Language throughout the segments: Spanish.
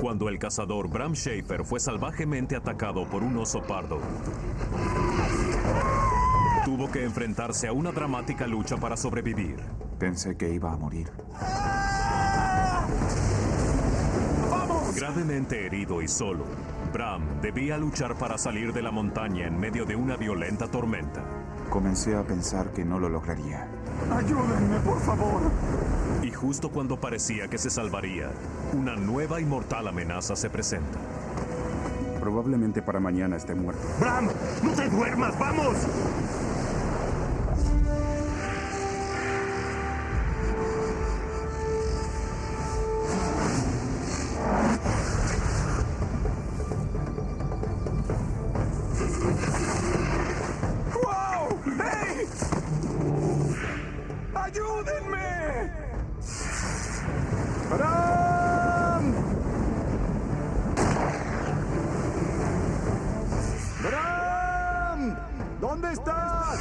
cuando el cazador Bram Schaefer fue salvajemente atacado por un oso pardo. Tuvo que enfrentarse a una dramática lucha para sobrevivir. Pensé que iba a morir. Gravemente herido y solo, Bram debía luchar para salir de la montaña en medio de una violenta tormenta. Comencé a pensar que no lo lograría. ¡Ayúdenme, por favor! Y justo cuando parecía que se salvaría, una nueva y mortal amenaza se presenta. Probablemente para mañana esté muerto. ¡Bram! ¡No te duermas! ¡Vamos! ¡Wow! ¡Hey! ¡Ayúdenme! ¡Bram! ¡Bram! ¿Dónde estás?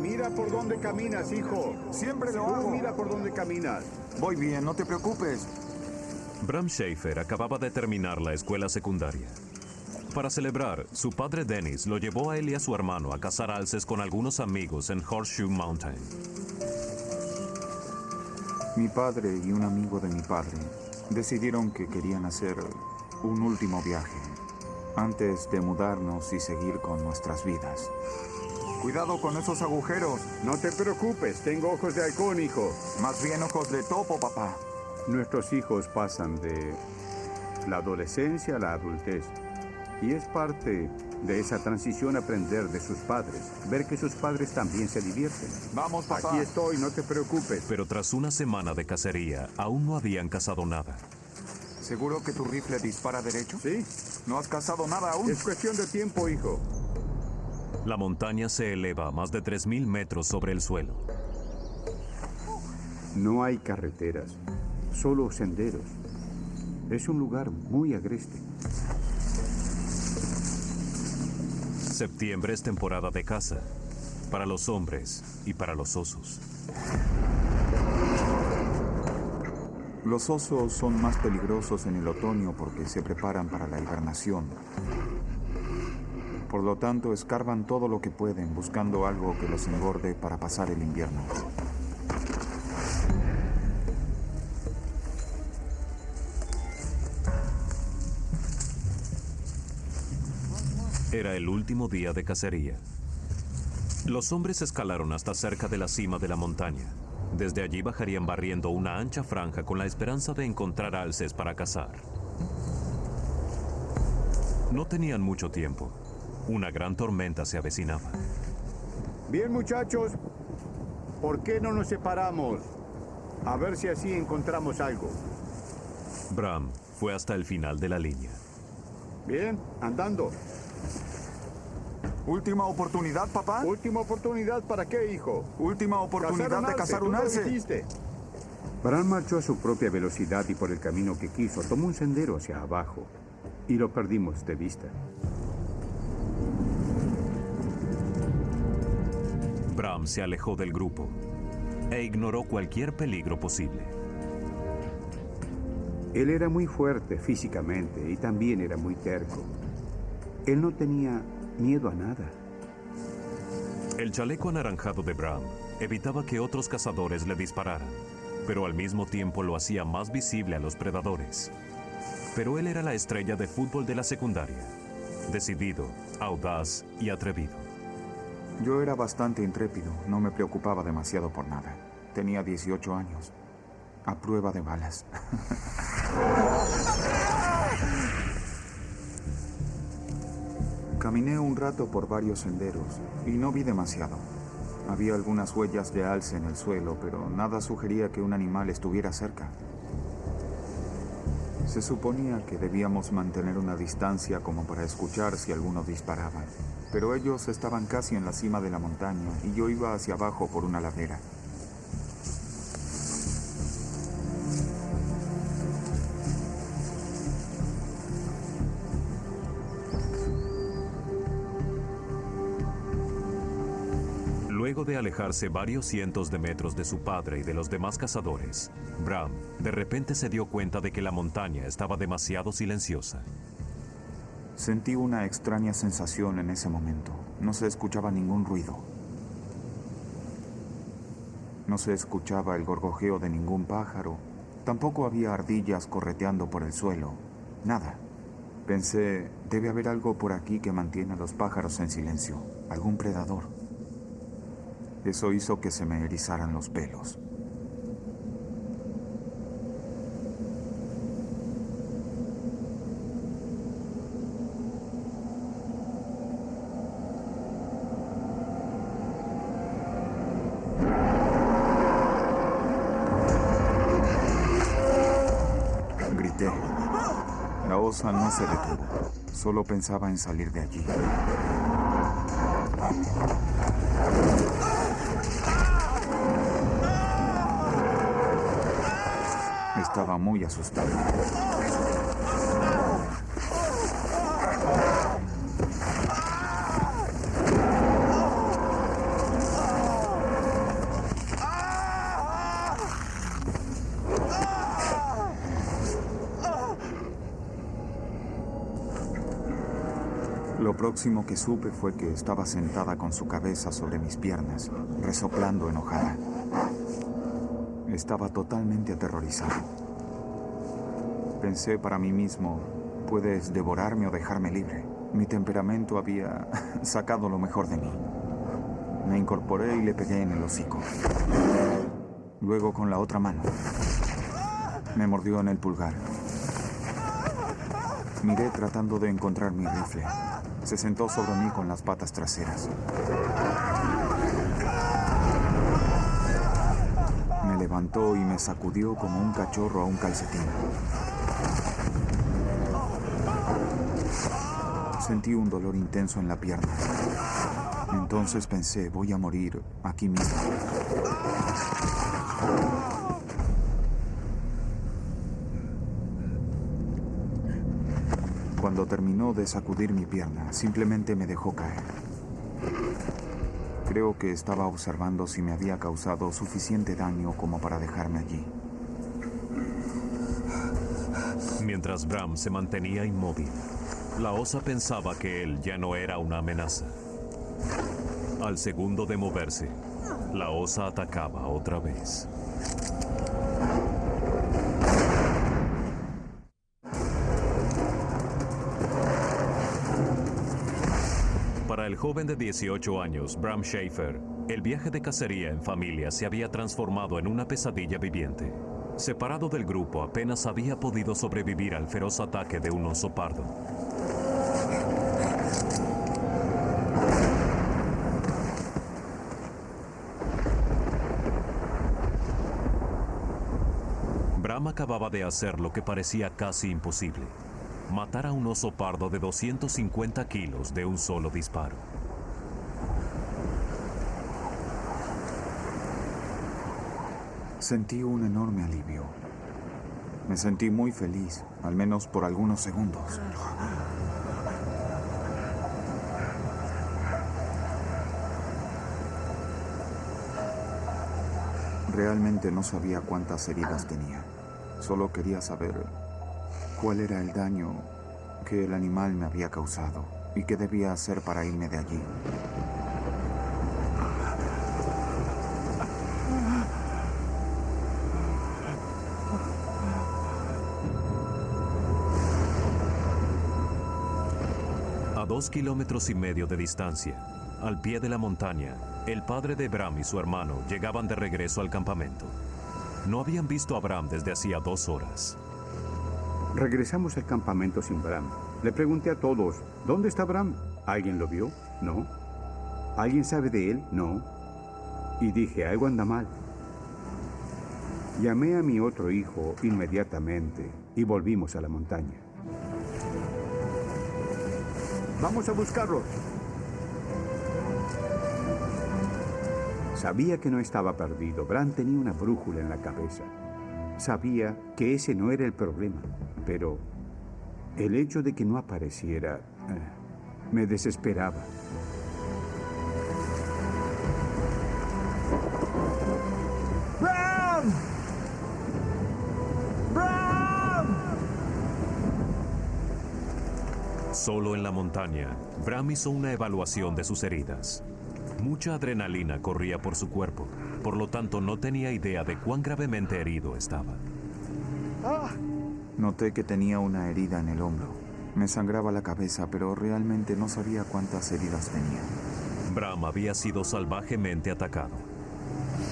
Mira por dónde caminas, hijo. Siempre lo Tú hago. mira por dónde caminas. Voy bien, no te preocupes. Bram Schaefer acababa de terminar la escuela secundaria. Para celebrar, su padre Dennis lo llevó a él y a su hermano a cazar alces con algunos amigos en Horseshoe Mountain. Mi padre y un amigo de mi padre decidieron que querían hacer un último viaje antes de mudarnos y seguir con nuestras vidas. Cuidado con esos agujeros. No te preocupes, tengo ojos de halcón, hijo. Más bien ojos de topo, papá. Nuestros hijos pasan de la adolescencia a la adultez. Y es parte de esa transición aprender de sus padres, ver que sus padres también se divierten. Vamos, papá. Aquí estoy, no te preocupes. Pero tras una semana de cacería, aún no habían cazado nada. ¿Seguro que tu rifle dispara derecho? Sí, ¿No has cazado nada aún? es cuestión de tiempo, hijo. La montaña se eleva a más de 3.000 metros sobre el suelo. No hay carreteras, solo senderos. Es un lugar muy agreste. Septiembre es temporada de caza, para los hombres y para los osos. Los osos son más peligrosos en el otoño porque se preparan para la hibernación. Por lo tanto, escarban todo lo que pueden buscando algo que los engorde para pasar el invierno. Era el último día de cacería. Los hombres escalaron hasta cerca de la cima de la montaña. Desde allí bajarían barriendo una ancha franja con la esperanza de encontrar alces para cazar. No tenían mucho tiempo. Una gran tormenta se avecinaba. Bien, muchachos, ¿por qué no nos separamos? A ver si así encontramos algo. Bram fue hasta el final de la línea. Bien, andando. ¿Última oportunidad, papá? ¿Última oportunidad para qué, hijo? Última oportunidad de cazar un alce. Bram marchó a su propia velocidad y por el camino que quiso tomó un sendero hacia abajo y lo perdimos de vista. Bram se alejó del grupo e ignoró cualquier peligro posible. Él era muy fuerte físicamente y también era muy terco. Él no tenía miedo a nada. El chaleco anaranjado de Bram evitaba que otros cazadores le dispararan, pero al mismo tiempo lo hacía más visible a los predadores. Pero él era la estrella de fútbol de la secundaria, decidido, audaz y atrevido. Yo era bastante intrépido, no me preocupaba demasiado por nada. Tenía 18 años, a prueba de balas. Caminé un rato por varios senderos y no vi demasiado. Había algunas huellas de alce en el suelo, pero nada sugería que un animal estuviera cerca. Se suponía que debíamos mantener una distancia como para escuchar si alguno disparaba, pero ellos estaban casi en la cima de la montaña y yo iba hacia abajo por una ladera. Luego de alejarse varios cientos de metros de su padre y de los demás cazadores, Bram de repente se dio cuenta de que la montaña estaba demasiado silenciosa. Sentí una extraña sensación en ese momento. No se escuchaba ningún ruido. No se escuchaba el gorgojeo de ningún pájaro. Tampoco había ardillas correteando por el suelo. Nada. Pensé, debe haber algo por aquí que mantiene a los pájaros en silencio. Algún predador. Eso hizo que se me erizaran los pelos. Grité. La osa no se detuvo. Solo pensaba en salir de allí. Estaba muy asustado. Lo próximo que supe fue que estaba sentada con su cabeza sobre mis piernas, resoplando enojada. Estaba totalmente aterrorizado. Pensé para mí mismo, puedes devorarme o dejarme libre. Mi temperamento había sacado lo mejor de mí. Me incorporé y le pegué en el hocico. Luego con la otra mano. Me mordió en el pulgar. Miré tratando de encontrar mi rifle. Se sentó sobre mí con las patas traseras. Me levantó y me sacudió como un cachorro a un calcetín. Sentí un dolor intenso en la pierna. Entonces pensé, voy a morir aquí mismo. Cuando terminó de sacudir mi pierna, simplemente me dejó caer. Creo que estaba observando si me había causado suficiente daño como para dejarme allí. Mientras Bram se mantenía inmóvil, la osa pensaba que él ya no era una amenaza. Al segundo de moverse, la osa atacaba otra vez. Para el joven de 18 años, Bram Schaefer, el viaje de cacería en familia se había transformado en una pesadilla viviente. Separado del grupo, apenas había podido sobrevivir al feroz ataque de un oso pardo. Bram acababa de hacer lo que parecía casi imposible: matar a un oso pardo de 250 kilos de un solo disparo. Sentí un enorme alivio. Me sentí muy feliz, al menos por algunos segundos. Realmente no sabía cuántas heridas tenía. Solo quería saber cuál era el daño que el animal me había causado y qué debía hacer para irme de allí. A 2,5 kilómetros de distancia, al pie de la montaña, el padre de Bram y su hermano llegaban de regreso al campamento. No habían visto a Bram desde hacía 2 horas. Regresamos al campamento sin Bram. Le pregunté a todos, ¿dónde está Bram? ¿Alguien lo vio? No. ¿Alguien sabe de él? No. Y dije, algo anda mal. Llamé a mi otro hijo inmediatamente y volvimos a la montaña. ¡Vamos a buscarlo! Sabía que no estaba perdido. Bram tenía una brújula en la cabeza. Sabía que ese no era el problema, pero el hecho de que no apareciera me desesperaba. Solo en la montaña, Bram hizo una evaluación de sus heridas. Mucha adrenalina corría por su cuerpo, por lo tanto no tenía idea de cuán gravemente herido estaba. Noté que tenía una herida en el hombro. Me sangraba la cabeza, pero realmente no sabía cuántas heridas tenía. Bram había sido salvajemente atacado.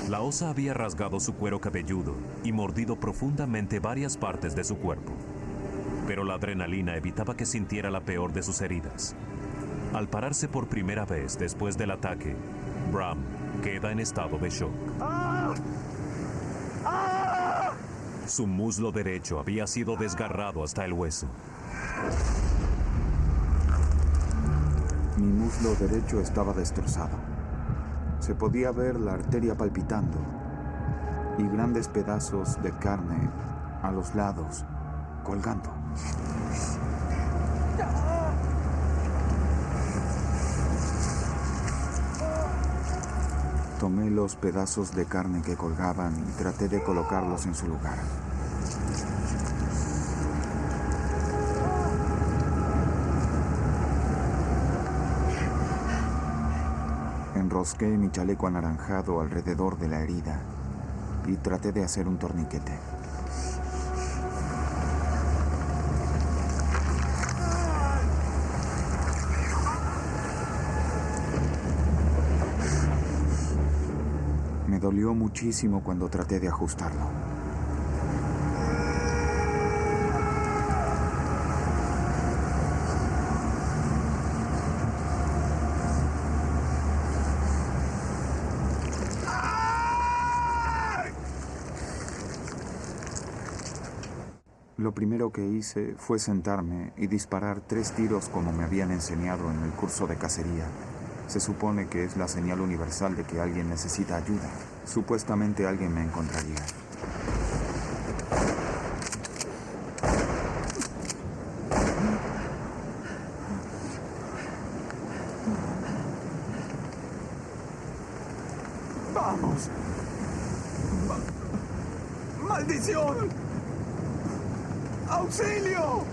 La osa había rasgado su cuero cabelludo y mordido profundamente varias partes de su cuerpo. Pero la adrenalina evitaba que sintiera la peor de sus heridas. Al pararse por primera vez después del ataque, Bram queda en estado de shock. Su muslo derecho había sido desgarrado hasta el hueso. Mi muslo derecho estaba destrozado. Se podía ver la arteria palpitando y grandes pedazos de carne a los lados, colgando. Tomé los pedazos de carne que colgaban y traté de colocarlos en su lugar. Enrosqué mi chaleco anaranjado alrededor de la herida y traté de hacer un torniquete. Me dolió muchísimo cuando traté de ajustarlo. Lo primero que hice fue sentarme y disparar 3 tiros como me habían enseñado en el curso de cacería. Se supone que es la señal universal de que alguien necesita ayuda. Supuestamente alguien me encontraría. ¡Vamos! ¡Maldición! ¡Auxilio!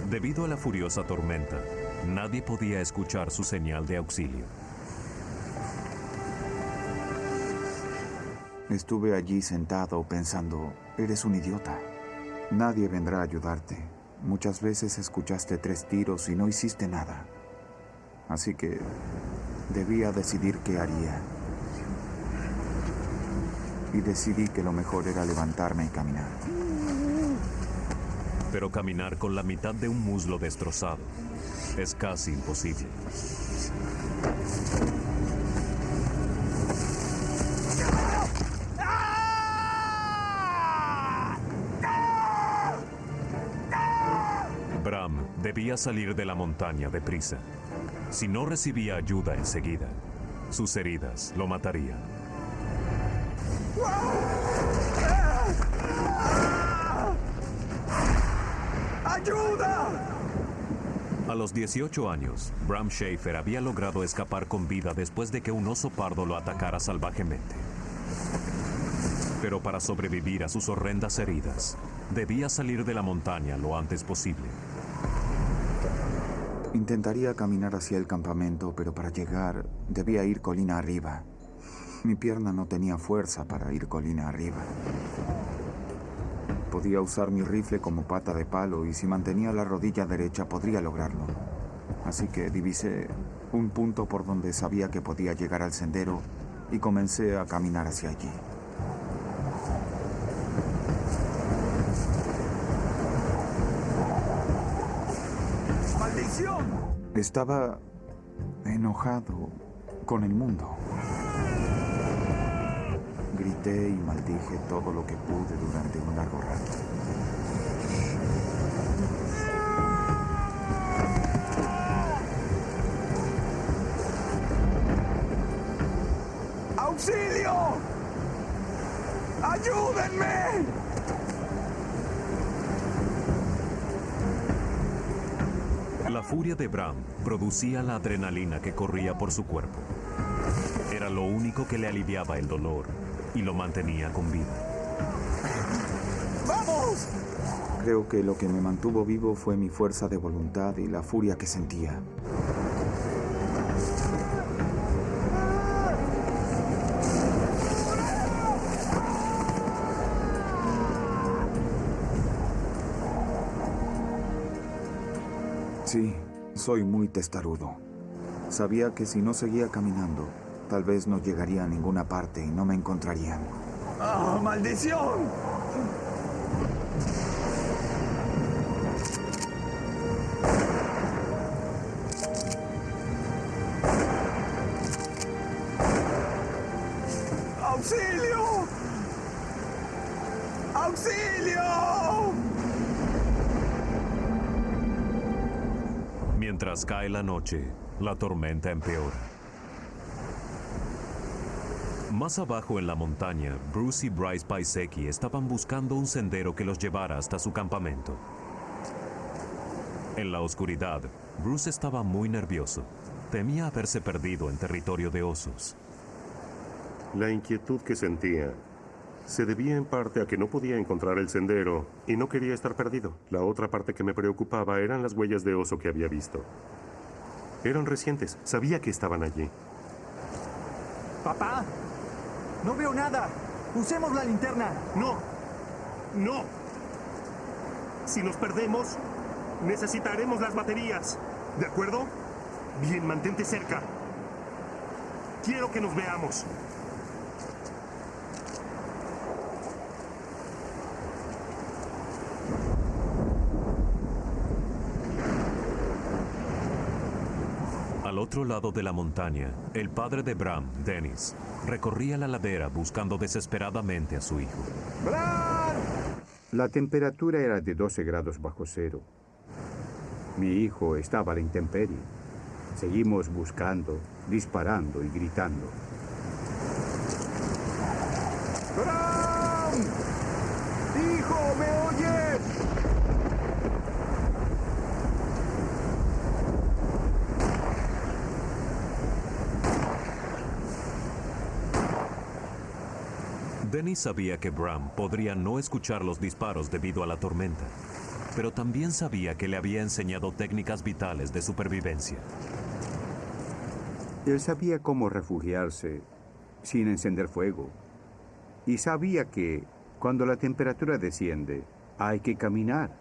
Debido a la furiosa tormenta, nadie podía escuchar su señal de auxilio. Estuve allí sentado pensando, eres un idiota. Nadie vendrá a ayudarte. Muchas veces escuchaste 3 tiros y no hiciste nada. Así que debía decidir qué haría. Y decidí que lo mejor era levantarme y caminar. Pero caminar con la mitad de un muslo destrozado es casi imposible. Bram debía salir de la montaña deprisa. Si no recibía ayuda enseguida, sus heridas lo matarían. ¡Ayuda! A los 18 años, Bram Schaefer había logrado escapar con vida después de que un oso pardo lo atacara salvajemente. Pero para sobrevivir a sus horrendas heridas, debía salir de la montaña lo antes posible. Intentaría caminar hacia el campamento, pero para llegar debía ir colina arriba. Mi pierna no tenía fuerza para ir colina arriba. Podía usar mi rifle como pata de palo y si mantenía la rodilla derecha podría lograrlo. Así que divisé un punto por donde sabía que podía llegar al sendero y comencé a caminar hacia allí. ¡Maldición! Estaba enojado con el mundo. Grité y maldije todo lo que pude durante un largo rato. ¡Auxilio! ¡Ayúdenme! La furia de Bram producía la adrenalina que corría por su cuerpo. Era lo único que le aliviaba el dolor y lo mantenía con vida. ¡Vamos! Creo que lo que me mantuvo vivo fue mi fuerza de voluntad y la furia que sentía. Sí, soy muy testarudo. Sabía que si no seguía caminando, tal vez no llegaría a ninguna parte y no me encontrarían. ¡Ah, maldición! ¡Auxilio! ¡Auxilio! Mientras cae la noche, la tormenta empeora. Más abajo en la montaña, Bruce y Bryce Paiseki estaban buscando un sendero que los llevara hasta su campamento. En la oscuridad, Bruce estaba muy nervioso. Temía haberse perdido en territorio de osos. La inquietud que sentía se debía en parte a que no podía encontrar el sendero y no quería estar perdido. La otra parte que me preocupaba eran las huellas de oso que había visto. Eran recientes, sabía que estaban allí. ¡Papá! ¡No veo nada! ¡Usemos la linterna! ¡No! ¡No! Si nos perdemos, necesitaremos las baterías. ¿De acuerdo? Bien, mantente cerca. Quiero que nos veamos. Al otro lado de la montaña, el padre de Bram, Dennis, recorría la ladera buscando desesperadamente a su hijo. ¡Bran! La temperatura era de 12 grados bajo cero. Mi hijo estaba a la intemperie. Seguimos buscando, disparando y gritando. ¡Bran! ¡Hijo, me oyes! Dennis sabía que Bram podría no escuchar los disparos debido a la tormenta, pero también sabía que le había enseñado técnicas vitales de supervivencia. Él sabía cómo refugiarse sin encender fuego. Y sabía que cuando la temperatura desciende, hay que caminar.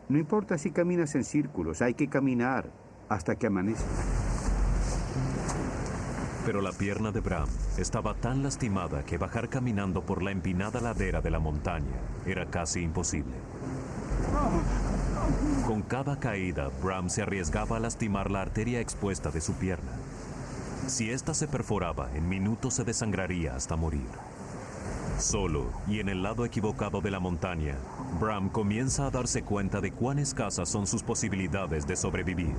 No importa si caminas en círculos, hay que caminar hasta que amanezca. Pero la pierna de Bram estaba tan lastimada que bajar caminando por la empinada ladera de la montaña era casi imposible. Con cada caída, Bram se arriesgaba a lastimar la arteria expuesta de su pierna. Si ésta se perforaba, en minutos se desangraría hasta morir. Solo y en el lado equivocado de la montaña, Bram comienza a darse cuenta de cuán escasas son sus posibilidades de sobrevivir.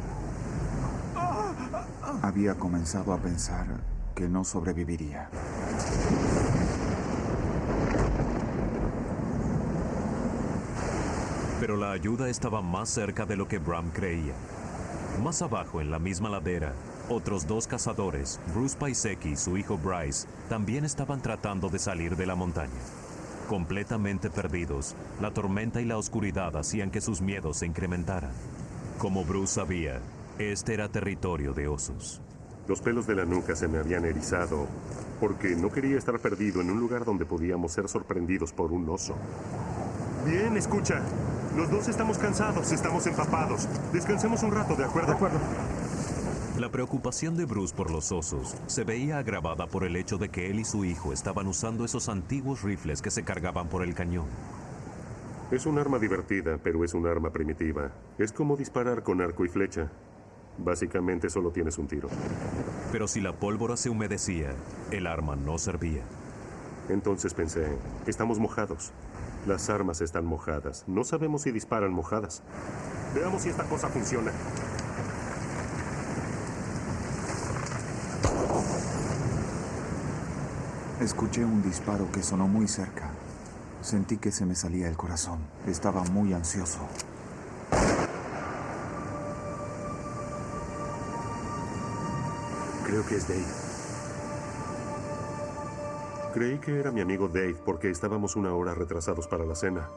Había comenzado a pensar que no sobreviviría. Pero la ayuda estaba más cerca de lo que Bram creía. Más abajo, en la misma ladera, otros dos cazadores, Bruce Paiseki y su hijo Bryce, también estaban tratando de salir de la montaña. Completamente perdidos, la tormenta y la oscuridad hacían que sus miedos se incrementaran. Como Bruce sabía, este era territorio de osos. Los pelos de la nuca se me habían erizado porque no quería estar perdido en un lugar donde podíamos ser sorprendidos por un oso. Bien, escucha. Los dos estamos cansados, estamos empapados. Descansemos un rato, ¿de acuerdo? De acuerdo. La preocupación de Bruce por los osos se veía agravada por el hecho de que él y su hijo estaban usando esos antiguos rifles que se cargaban por el cañón. Es un arma divertida, pero es un arma primitiva. Es como disparar con arco y flecha. Básicamente solo tienes un tiro. Pero si la pólvora se humedecía, el arma no servía. Entonces pensé, estamos mojados. Las armas están mojadas. No sabemos si disparan mojadas. Veamos si esta cosa funciona. Escuché un disparo que sonó muy cerca. Sentí que se me salía el corazón. Estaba muy ansioso. Creo que es Dave. Creí que era mi amigo Dave porque estábamos una hora retrasados para la cena.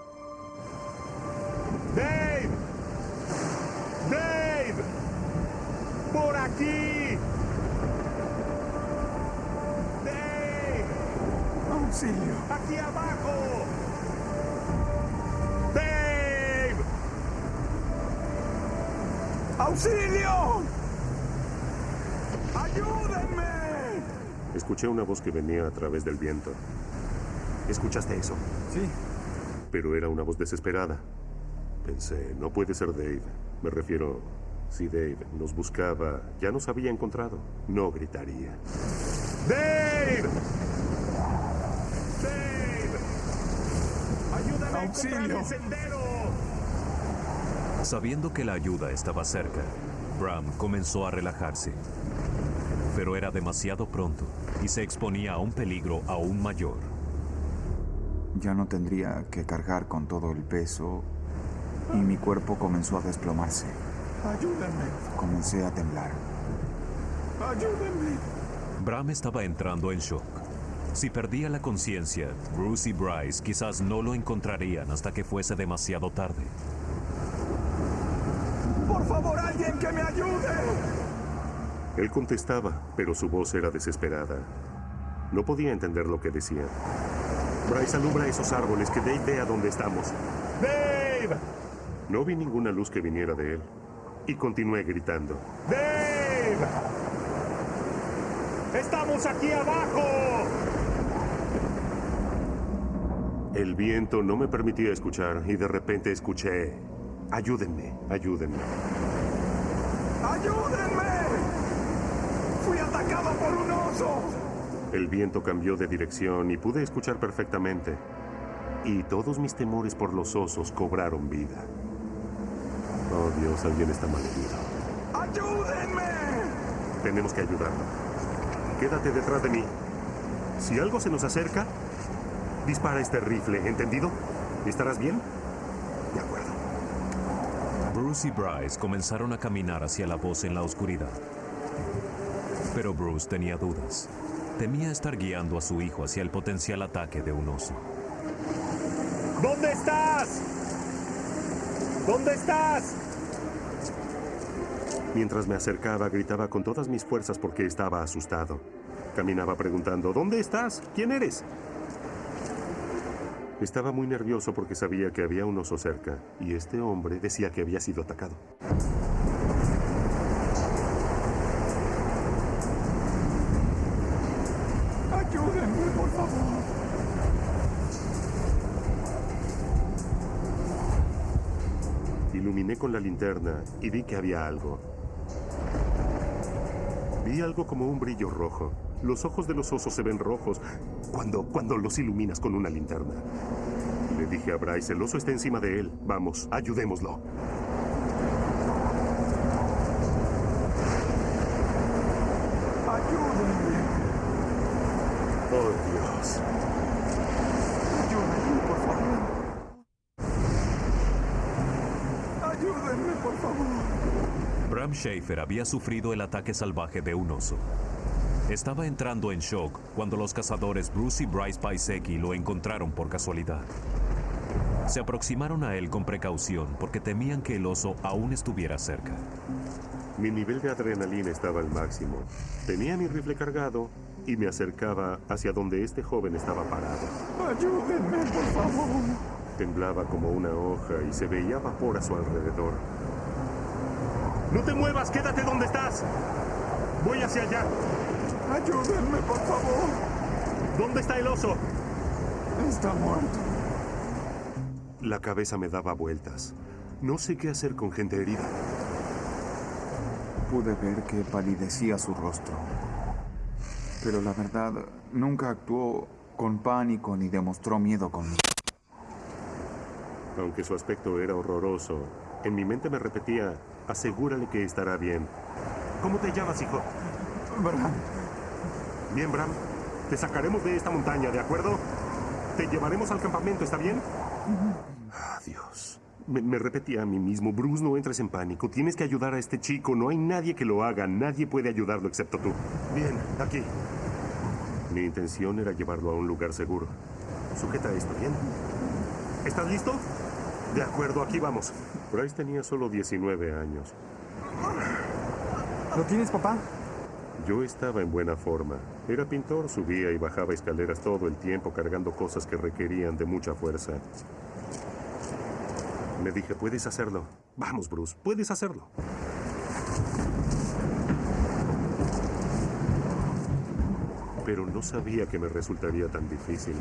¡Dave! ¡Dave! ¡Por aquí! ¡Dave! ¡Auxilio! ¡Aquí abajo! ¡Dave! ¡Auxilio! ¡Ayúdenme! Escuché una voz que venía a través del viento. ¿Escuchaste eso? Sí. Pero era una voz desesperada. Pensé, no puede ser Dave. Me refiero, si Dave nos buscaba, ya nos había encontrado. No gritaría. ¡Dave! ¡Dave! ¡Ayúdame ¡Auxilio! a encontrar el sendero! Sabiendo que la ayuda estaba cerca, Bram comenzó a relajarse. Pero era demasiado pronto y se exponía a un peligro aún mayor. Ya no tendría que cargar con todo el peso y mi cuerpo comenzó a desplomarse. Ayúdenme. Comencé a temblar. Ayúdenme. Bram estaba entrando en shock. Si perdía la conciencia, Bruce y Bryce quizás no lo encontrarían hasta que fuese demasiado tarde. Por favor, alguien que me ayude. Él contestaba, pero su voz era desesperada. No podía entender lo que decía. Bryce, alumbra esos árboles, que Dave vea dónde estamos. ¡Dave! No vi ninguna luz que viniera de él. Y continué gritando. ¡Dave! ¡Estamos aquí abajo! El viento no me permitía escuchar y de repente escuché... Ayúdenme, ayúdenme. ¡Ayúdenme! ¡Fui atacado por un oso! El viento cambió de dirección y pude escuchar perfectamente. Y todos mis temores por los osos cobraron vida. Oh, Dios, alguien está malherido. ¡Ayúdenme! Tenemos que ayudarlo. Quédate detrás de mí. Si algo se nos acerca, dispara este rifle, ¿entendido? ¿Estarás bien? De acuerdo. Bruce y Bryce comenzaron a caminar hacia la voz en la oscuridad. Pero Bruce tenía dudas. Temía estar guiando a su hijo hacia el potencial ataque de un oso. ¿Dónde estás? ¿Dónde estás? Mientras me acercaba, gritaba con todas mis fuerzas porque estaba asustado. Caminaba preguntando, ¿dónde estás? ¿Quién eres? Estaba muy nervioso porque sabía que había un oso cerca y este hombre decía que había sido atacado. Ayúdenme, por favor. Iluminé con la linterna y vi que había algo. Vi algo como un brillo rojo. Los ojos de los osos se ven rojos cuando los iluminas con una linterna. Le dije a Bryce, el oso está encima de él. Vamos, ayudémoslo. Ayúdenme. Oh, Dios. Ayúdenme, por favor. Ayúdenme, por favor. Bram Schaefer había sufrido el ataque salvaje de un oso. Estaba entrando en shock cuando los cazadores Bruce y Bryce Paiseki lo encontraron por casualidad. Se aproximaron a él con precaución porque temían que el oso aún estuviera cerca. Mi nivel de adrenalina estaba al máximo. Tenía mi rifle cargado y me acercaba hacia donde este joven estaba parado. Ayúdenme, por favor. Temblaba como una hoja y se veía vapor a su alrededor. ¡No te muevas! ¡Quédate donde estás! ¡Voy hacia allá! Ayúdenme, por favor. ¿Dónde está el oso? Está muerto. La cabeza me daba vueltas. No sé qué hacer con gente herida. Pude ver que palidecía su rostro. Pero la verdad, nunca actuó con pánico ni demostró miedo conmigo. Aunque su aspecto era horroroso, en mi mente me repetía, asegúrale que estará bien. ¿Cómo te llamas, hijo? Bram. Bien, Bram. Te sacaremos de esta montaña, ¿de acuerdo? Te llevaremos al campamento, ¿está bien? Ah, Dios. Me repetía a mí mismo, Bruce, no entres en pánico. Tienes que ayudar a este chico. No hay nadie que lo haga. Nadie puede ayudarlo excepto tú. Bien, aquí. Mi intención era llevarlo a un lugar seguro. Sujeta esto, ¿bien? ¿Estás listo? De acuerdo, aquí vamos. Bryce tenía solo 19 años. ¿Lo tienes, papá? Yo estaba en buena forma. Era pintor, subía y bajaba escaleras todo el tiempo cargando cosas que requerían de mucha fuerza. Me dije, puedes hacerlo. Vamos, Bruce, puedes hacerlo. Pero no sabía que me resultaría tan difícil.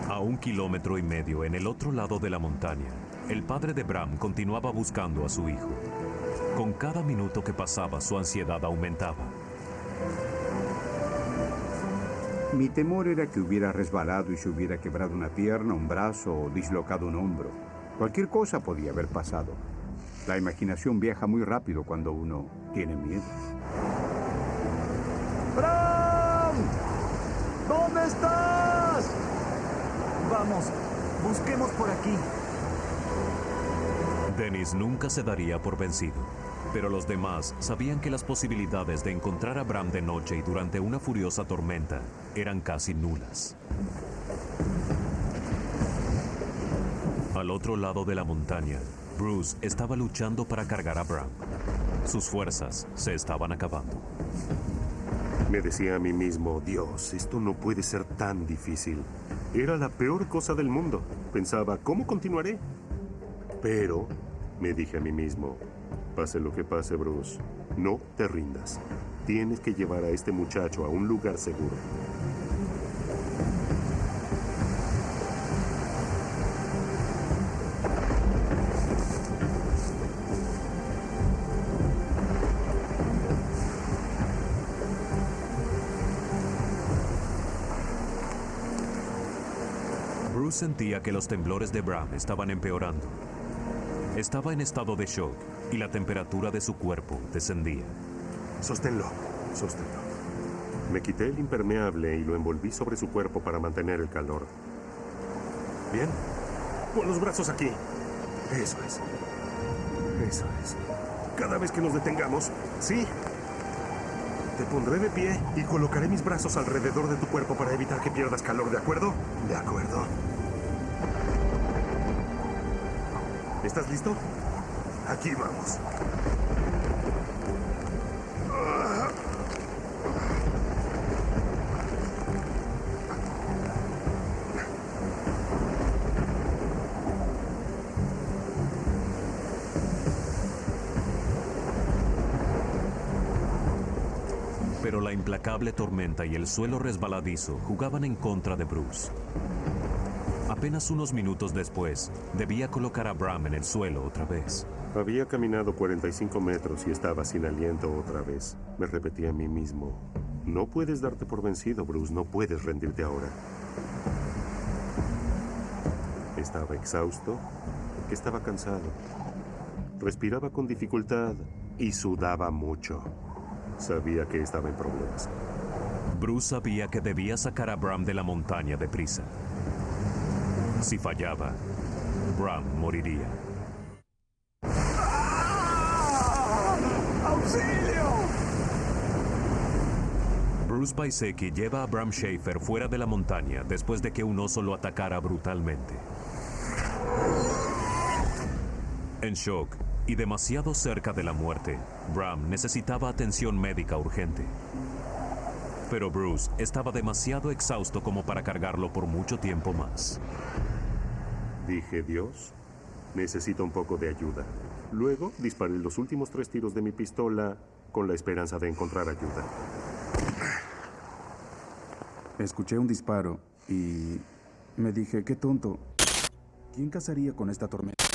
A 1,5 kilómetros en el otro lado de la montaña, el padre de Bram continuaba buscando a su hijo. Con cada minuto que pasaba, su ansiedad aumentaba. Mi temor era que hubiera resbalado y se hubiera quebrado una pierna, un brazo o dislocado un hombro. Cualquier cosa podía haber pasado. La imaginación viaja muy rápido cuando uno tiene miedo. ¡Bram! ¿Dónde estás? Vamos, busquemos por aquí. Dennis nunca se daría por vencido, pero los demás sabían que las posibilidades de encontrar a Bram de noche y durante una furiosa tormenta eran casi nulas. Al otro lado de la montaña, Bruce estaba luchando para cargar a Bram. Sus fuerzas se estaban acabando. Me decía a mí mismo, Dios, esto no puede ser tan difícil. Era la peor cosa del mundo. Pensaba, ¿cómo continuaré? Pero me dije a mí mismo, pase lo que pase, Bruce, no te rindas. Tienes que llevar a este muchacho a un lugar seguro. Bruce sentía que los temblores de Bram estaban empeorando. Estaba en estado de shock y la temperatura de su cuerpo descendía. Sosténlo, sosténlo. Me quité el impermeable y lo envolví sobre su cuerpo para mantener el calor. ¿Bien? Pon los brazos aquí. Eso es. Eso es. Cada vez que nos detengamos, ¿sí? Te pondré de pie y colocaré mis brazos alrededor de tu cuerpo para evitar que pierdas calor, ¿de acuerdo? De acuerdo. ¿Estás listo? Aquí vamos. Pero la implacable tormenta y el suelo resbaladizo jugaban en contra de Bruce. Apenas unos minutos después, debía colocar a Bram en el suelo otra vez. Había caminado 45 metros y estaba sin aliento otra vez. Me repetí a mí mismo, no puedes darte por vencido, Bruce, no puedes rendirte ahora. Estaba exhausto, que estaba cansado. Respiraba con dificultad y sudaba mucho. Sabía que estaba en problemas. Bruce sabía que debía sacar a Bram de la montaña deprisa. Si fallaba, Bram moriría. ¡Auxilio! Bruce Baiseki lleva a Bram Schaefer fuera de la montaña después de que un oso lo atacara brutalmente. En shock y demasiado cerca de la muerte, Bram necesitaba atención médica urgente. Pero Bruce estaba demasiado exhausto como para cargarlo por mucho tiempo más. Dije, Dios, necesito un poco de ayuda. Luego disparé los últimos 3 tiros de mi pistola con la esperanza de encontrar ayuda. Escuché un disparo y me dije, qué tonto. ¿Quién cazaría con esta tormenta?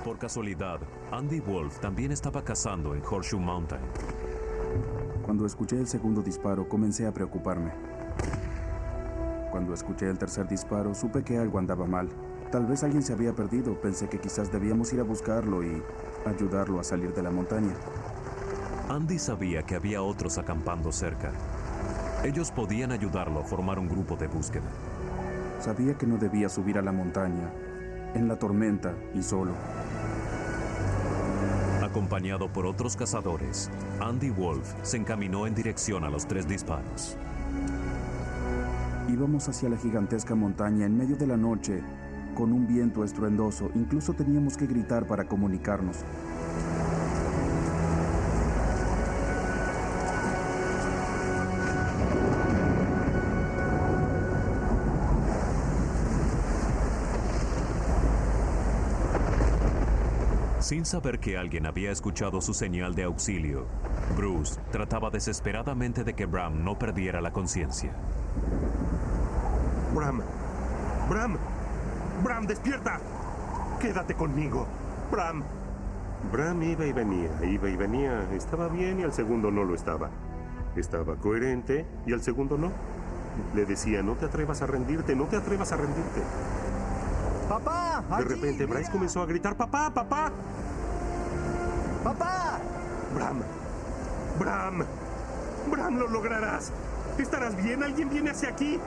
Por casualidad, Andy Wolf también estaba cazando en Horseshoe Mountain. Cuando escuché el segundo disparo, comencé a preocuparme. Cuando escuché el tercer disparo, supe que algo andaba mal. Tal vez alguien se había perdido. Pensé que quizás debíamos ir a buscarlo y ayudarlo a salir de la montaña. Andy sabía que había otros acampando cerca. Ellos podían ayudarlo a formar un grupo de búsqueda. Sabía que no debía subir a la montaña, en la tormenta y solo. Acompañado por otros cazadores, Andy Wolf se encaminó en dirección a los 3 disparos. Íbamos hacia la gigantesca montaña en medio de la noche, con un viento estruendoso. Incluso teníamos que gritar para comunicarnos. Sin saber que alguien había escuchado su señal de auxilio, Bruce trataba desesperadamente de que Bram no perdiera la conciencia. Bram. Bram. Bram, despierta. Quédate conmigo. Bram. Bram iba y venía. Estaba bien y al segundo no lo estaba. Estaba coherente y al segundo no. Le decía, no te atrevas a rendirte, no te atrevas a rendirte. ¡Papá! De ¡Allí, repente Bryce mira! comenzó a gritar, ¡papá, papá! ¡Papá! Bram. Bram. Bram, lo lograrás. ¿Estarás bien? ¿Alguien viene hacia aquí?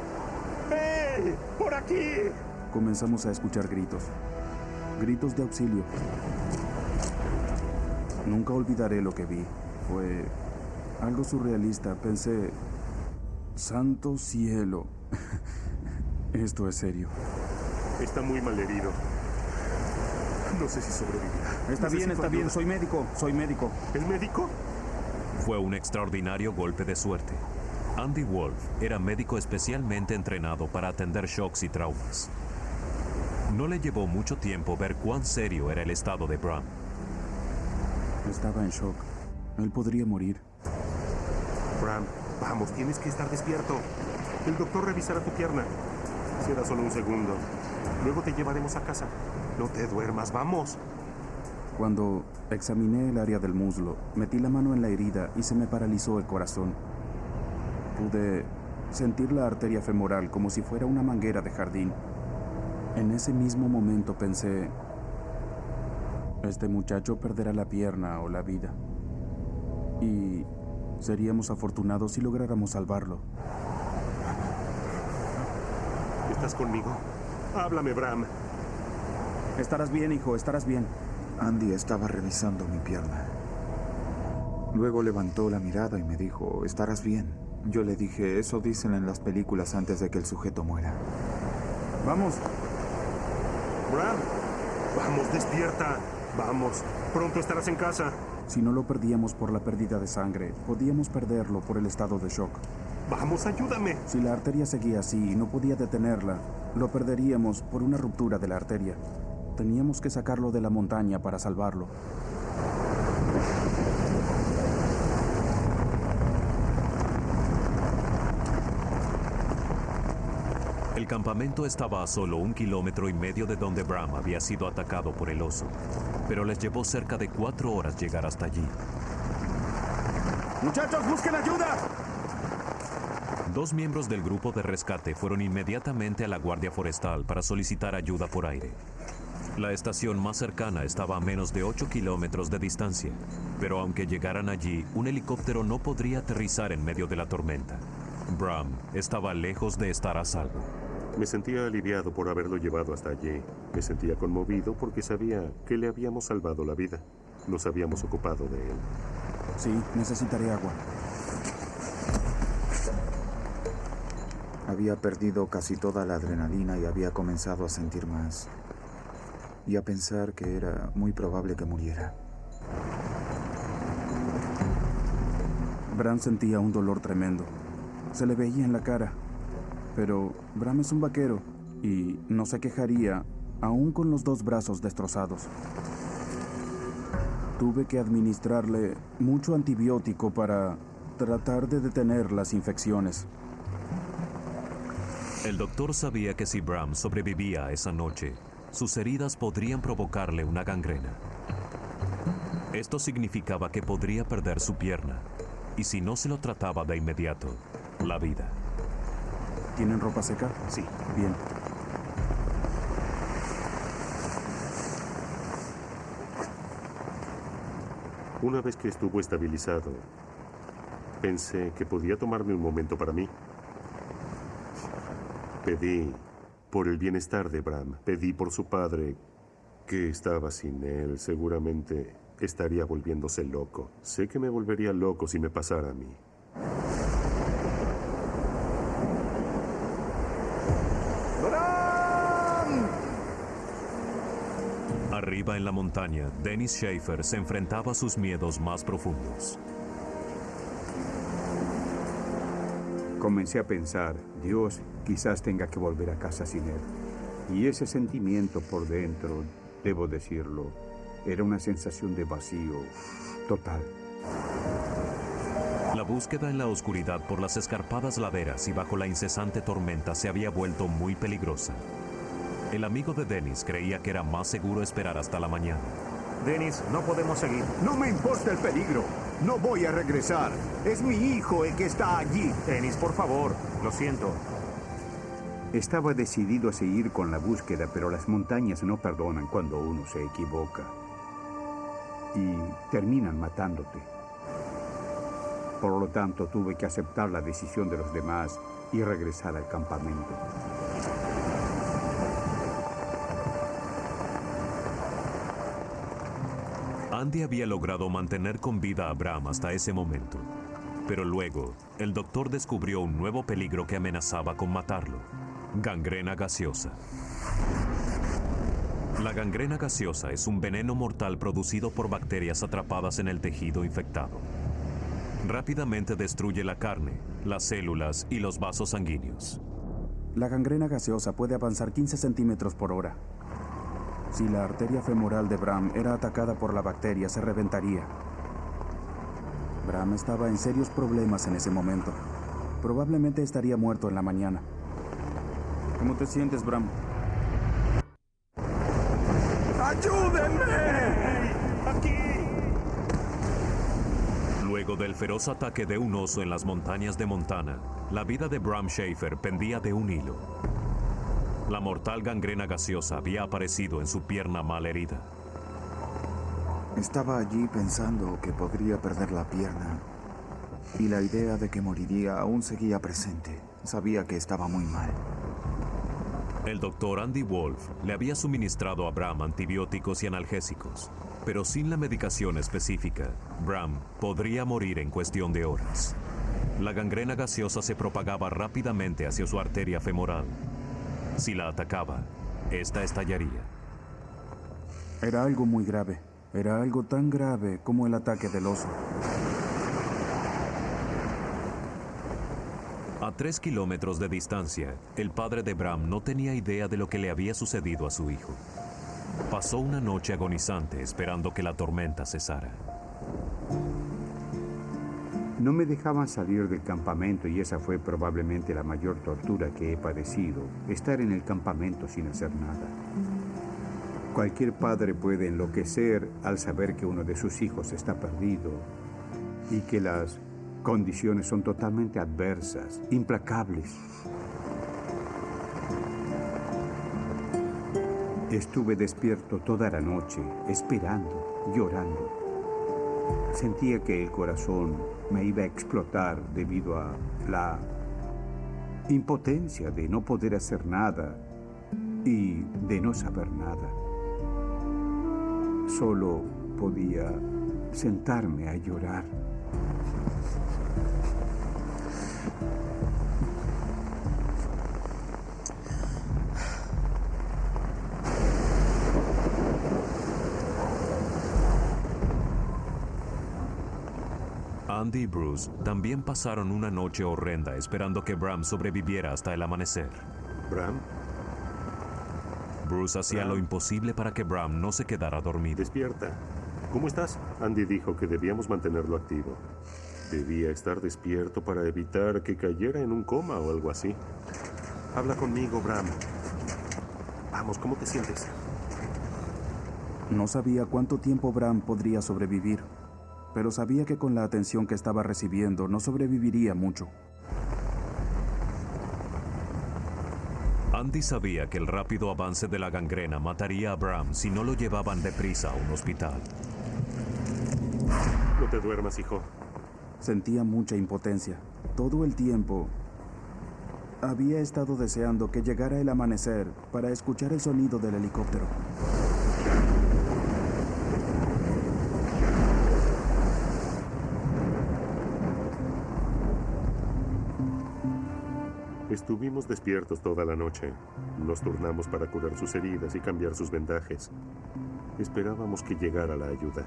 ¡Hey! ¡Por aquí! Comenzamos a escuchar gritos. Gritos de auxilio. Nunca olvidaré lo que vi. Fue algo surrealista. Pensé, santo cielo. Esto es serio. Está muy mal herido. No sé si sobrevivirá. Está bien, Necesito ayuda. soy médico. ¿El médico? Fue un extraordinario golpe de suerte. Andy Wolf era médico especialmente entrenado para atender shocks y traumas. No le llevó mucho tiempo ver cuán serio era el estado de Bram. Estaba en shock. Él podría morir. Bram, vamos, tienes que estar despierto. El doctor revisará tu pierna. Será solo un segundo. Luego te llevaremos a casa. No te duermas, vamos. Cuando examiné el área del muslo, metí la mano en la herida y se me paralizó el corazón. Pude sentir la arteria femoral como si fuera una manguera de jardín. En ese mismo momento pensé, este muchacho perderá la pierna o la vida. Y seríamos afortunados si lográramos salvarlo. ¿Estás conmigo? Háblame, Bram. Estarás bien, hijo, estarás bien. Andy estaba revisando mi pierna. Luego levantó la mirada y me dijo, estarás bien. Yo le dije, eso dicen en las películas antes de que el sujeto muera. Vamos. Bram, vamos, despierta. Vamos, pronto estarás en casa. Si no lo perdíamos por la pérdida de sangre, podíamos perderlo por el estado de shock. Vamos, ayúdame. Si la arteria seguía así y no podía detenerla, lo perderíamos por una ruptura de la arteria. Teníamos que sacarlo de la montaña para salvarlo. El campamento estaba a solo 1,5 kilómetros de donde Bram había sido atacado por el oso, pero les llevó cerca de 4 horas llegar hasta allí. ¡Muchachos, busquen ayuda! 2 miembros del grupo de rescate fueron inmediatamente a la Guardia Forestal para solicitar ayuda por aire. La estación más cercana estaba a menos de 8 kilómetros de distancia, pero aunque llegaran allí, un helicóptero no podría aterrizar en medio de la tormenta. Bram estaba lejos de estar a salvo. Me sentía aliviado por haberlo llevado hasta allí. Me sentía conmovido porque sabía que le habíamos salvado la vida. Nos habíamos ocupado de él. Sí, necesitaré agua. Había perdido casi toda la adrenalina y había comenzado a sentir más. Y a pensar que era muy probable que muriera. Bram sentía un dolor tremendo. Se le veía en la cara. Pero Bram es un vaquero y no se quejaría, aún con los 2 brazos destrozados. Tuve que administrarle mucho antibiótico para tratar de detener las infecciones. El doctor sabía que si Bram sobrevivía a esa noche, sus heridas podrían provocarle una gangrena. Esto significaba que podría perder su pierna, y si no se lo trataba de inmediato, la vida. ¿Tienen ropa seca? Sí. Bien. Una vez que estuvo estabilizado, pensé que podía tomarme un momento para mí. Pedí por el bienestar de Bram. Pedí por su padre, que estaba sin él. Seguramente estaría volviéndose loco. Sé que me volvería loco si me pasara a mí. Arriba en la montaña, Dennis Schaefer se enfrentaba a sus miedos más profundos. Comencé a pensar, Dios quizás tenga que volver a casa sin él. Y ese sentimiento por dentro, debo decirlo, era una sensación de vacío total. La búsqueda en la oscuridad por las escarpadas laderas y bajo la incesante tormenta se había vuelto muy peligrosa. El amigo de Dennis creía que era más seguro esperar hasta la mañana. Dennis, no podemos seguir. No me importa el peligro. No voy a regresar. Es mi hijo el que está allí. Dennis, por favor. Lo siento. Estaba decidido a seguir con la búsqueda, pero las montañas no perdonan cuando uno se equivoca. Y terminan matándote. Por lo tanto, tuve que aceptar la decisión de los demás y regresar al campamento. Andy había logrado mantener con vida a Bram hasta ese momento. Pero luego, el doctor descubrió un nuevo peligro que amenazaba con matarlo: gangrena gaseosa. La gangrena gaseosa es un veneno mortal producido por bacterias atrapadas en el tejido infectado. Rápidamente destruye la carne, las células y los vasos sanguíneos. La gangrena gaseosa puede avanzar 15 centímetros por hora. Si la arteria femoral de Bram era atacada por la bacteria, se reventaría. Bram estaba en serios problemas en ese momento. Probablemente estaría muerto en la mañana. ¿Cómo te sientes, Bram? Luego del feroz ataque de un oso en las montañas de Montana, la vida de Bram Schaefer pendía de un hilo. La mortal gangrena gaseosa había aparecido en su pierna mal herida. Estaba allí pensando que podría perder la pierna. Y la idea de que moriría aún seguía presente. Sabía que estaba muy mal. El doctor Andy Wolf le había suministrado a Bram antibióticos y analgésicos, pero sin la medicación específica, Bram podría morir en cuestión de horas. La gangrena gaseosa se propagaba rápidamente hacia su arteria femoral. Si la atacaba, esta estallaría. Era algo muy grave. Era algo tan grave como el ataque del oso. A 3 kilómetros de distancia, el padre de Bram no tenía idea de lo que le había sucedido a su hijo. Pasó una noche agonizante esperando que la tormenta cesara. No me dejaban salir del campamento y esa fue probablemente la mayor tortura que he padecido, estar en el campamento sin hacer nada. Cualquier padre puede enloquecer al saber que uno de sus hijos está perdido y que las condiciones son totalmente adversas, implacables. Estuve despierto toda la noche, esperando, llorando. Sentía que el corazón me iba a explotar debido a la impotencia de no poder hacer nada y de no saber nada. Solo podía sentarme a llorar. Andy y Bruce también pasaron una noche horrenda esperando que Bram sobreviviera hasta el amanecer. ¿Bram? Bruce hacía lo imposible para que Bram no se quedara dormido. Despierta. ¿Cómo estás? Andy dijo que debíamos mantenerlo activo. Debía estar despierto para evitar que cayera en un coma o algo así. Habla conmigo, Bram. Vamos, ¿cómo te sientes? No sabía cuánto tiempo Bram podría sobrevivir, pero sabía que con la atención que estaba recibiendo no sobreviviría mucho. Andy sabía que el rápido avance de la gangrena mataría a Bram si no lo llevaban deprisa a un hospital. No te duermas, hijo. Sentía mucha impotencia. Todo el tiempo había estado deseando que llegara el amanecer para escuchar el sonido del helicóptero. Estuvimos despiertos toda la noche. Nos turnamos para curar sus heridas y cambiar sus vendajes. Esperábamos que llegara la ayuda.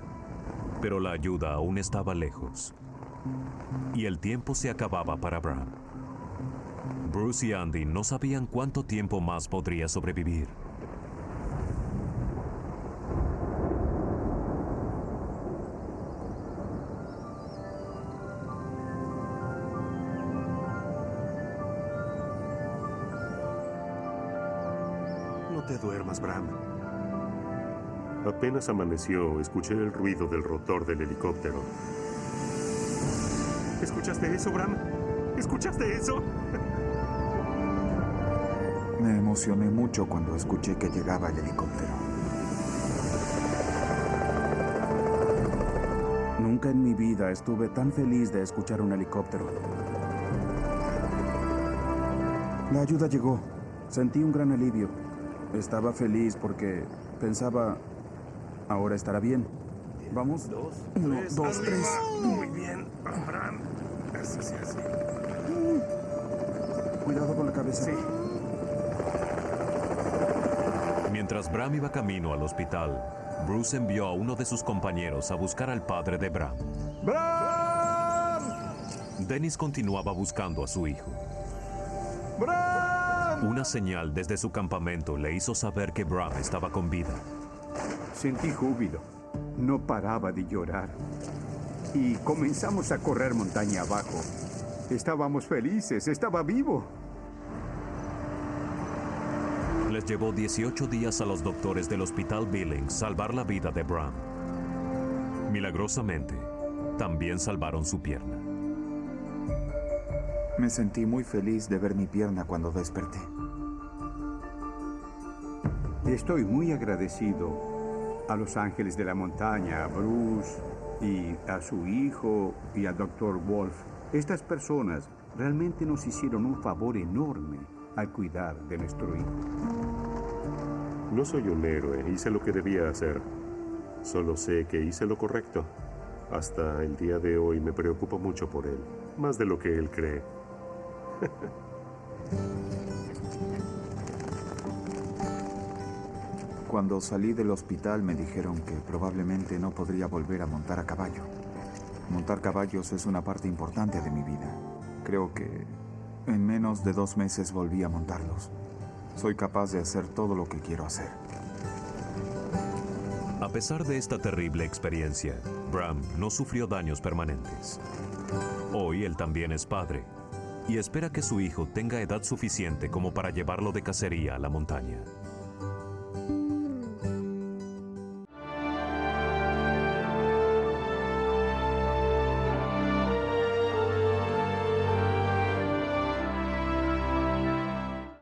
Pero la ayuda aún estaba lejos. Y el tiempo se acababa para Bram. Bruce y Andy no sabían cuánto tiempo más podría sobrevivir. No te duermas, Bram. Apenas amaneció, escuché el ruido del rotor del helicóptero. ¿Escuchaste eso, Bram? ¿Escuchaste eso? Me emocioné mucho cuando escuché que llegaba el helicóptero. Nunca en mi vida estuve tan feliz de escuchar un helicóptero. La ayuda llegó. Sentí un gran alivio. Estaba feliz porque pensaba, ahora estará bien. ¿Vamos? 1, 2, 3. Muy bien, Bram. Así. Cuidado con la cabeza. Sí. Mientras Bram iba camino al hospital, Bruce envió a uno de sus compañeros a buscar al padre de Bram. ¡Bram! Dennis continuaba buscando a su hijo. ¡Bram! Una señal desde su campamento le hizo saber que Bram estaba con vida. Sentí júbilo. No paraba de llorar. Y comenzamos a correr montaña abajo. Estábamos felices, estaba vivo. Les llevó 18 días a los doctores del Hospital Billings salvar la vida de Bram. Milagrosamente, también salvaron su pierna. Me sentí muy feliz de ver mi pierna cuando desperté. Estoy muy agradecido a los ángeles de la montaña, a Bruce y a su hijo y al Dr. Wolf. Estas personas realmente nos hicieron un favor enorme al cuidar de nuestro hijo. No soy un héroe, hice lo que debía hacer. Solo sé que hice lo correcto. Hasta el día de hoy me preocupo mucho por él, más de lo que él cree. Cuando salí del hospital me dijeron que probablemente no podría volver a montar a caballo. Montar caballos es una parte importante de mi vida. Creo que en menos de 2 meses volví a montarlos. Soy capaz de hacer todo lo que quiero hacer. A pesar de esta terrible experiencia, Bram no sufrió daños permanentes. Hoy él también es padre y espera que su hijo tenga edad suficiente como para llevarlo de cacería a la montaña.